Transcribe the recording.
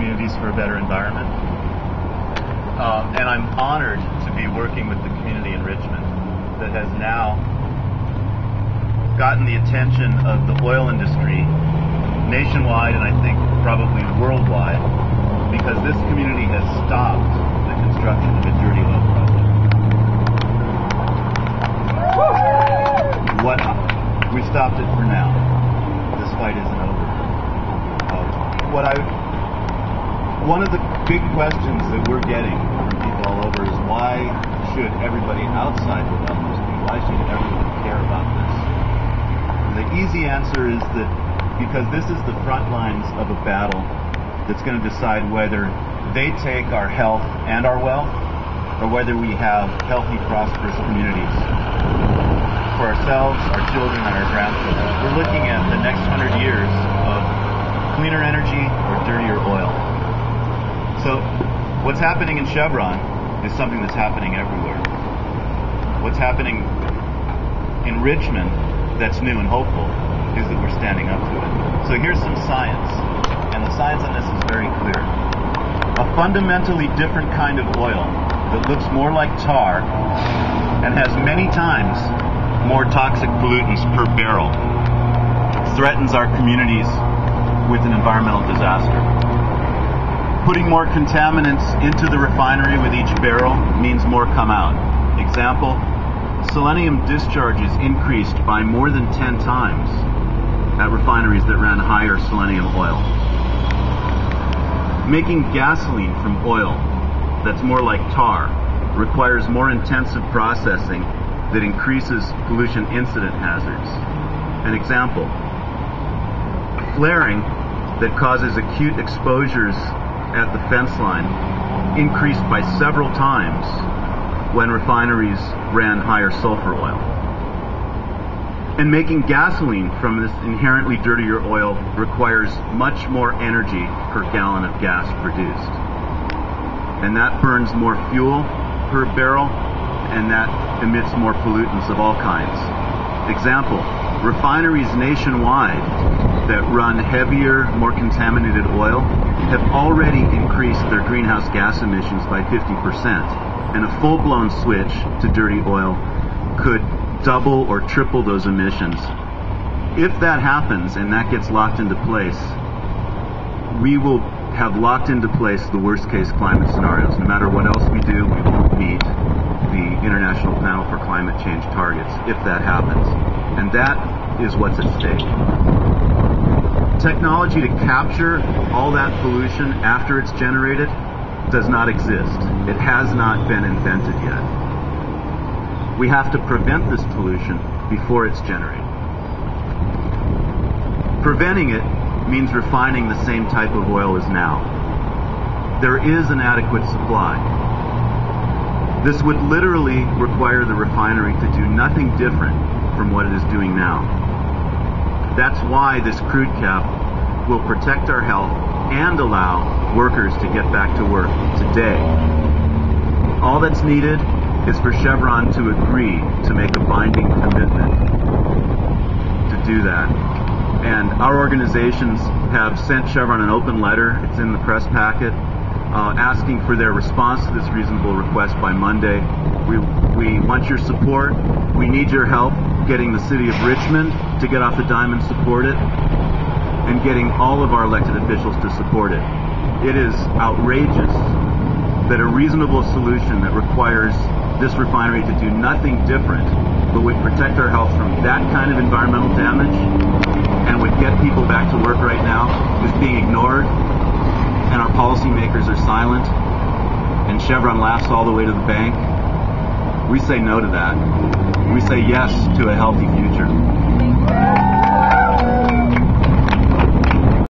communities for a better environment. And I'm honored to be working with the community in Richmond that has now gotten the attention of the oil industry nationwide and I think probably worldwide, because this community has stopped the construction of a dirty oil project. We stopped it for now. This fight isn't over. One of the big questions that we're getting from people all over is, why should everybody outside the oil industry, why should everyone care about this? The easy answer is that because this is the front lines of a battle that's going to decide whether they take our health and our wealth, or whether we have healthy, prosperous communities for ourselves, our children, and our grandchildren. We're looking at the next 100 years of cleaner energy or dirtier oil. So what's happening in Chevron is something that's happening everywhere. What's happening in Richmond that's new and hopeful is that we're standing up to it. So here's some science, and the science on this is very clear. A fundamentally different kind of oil that looks more like tar and has many times more toxic pollutants per barrel threatens our communities with an environmental disaster. Putting more contaminants into the refinery with each barrel means more come out. Example, selenium discharges increased by more than 10 times at refineries that ran higher selenium oil. Making gasoline from oil that's more like tar requires more intensive processing that increases pollution incident hazards. An example, flaring that causes acute exposures at the fence line increased by several times when refineries ran higher sulfur oil. And making gasoline from this inherently dirtier oil requires much more energy per gallon of gas produced. And that burns more fuel per barrel, and that emits more pollutants of all kinds. Example, refineries nationwide that run heavier, more contaminated oil have already increased their greenhouse gas emissions by 50%, and a full-blown switch to dirty oil could double or triple those emissions. If that happens and that gets locked into place, we will have locked into place the worst-case climate scenarios. No matter what else we do, we won't meet the International Panel for Climate Change targets if that happens. And that is what's at stake. Technology to capture all that pollution after it's generated does not exist. It has not been invented yet. We have to prevent this pollution before it's generated. Preventing it means refining the same type of oil as now. There is an adequate supply. This would literally require the refinery to do nothing different from what it is doing now. That's why this crude cap will protect our health and allow workers to get back to work today. All that's needed is for Chevron to agree to make a binding commitment to do that. And our organizations have sent Chevron an open letter, it's in the press packet, asking for their response to this reasonable request by Monday. We want your support. We need your help getting the city of Richmond to get off the dime and support it, and getting all of our elected officials to support it. It is outrageous that a reasonable solution that requires this refinery to do nothing different but would protect our health from that kind of environmental damage and would get people back to work right now is being ignored, and our policymakers are silent, and Chevron laughs all the way to the bank. We say no to that. We say yes to a healthy future.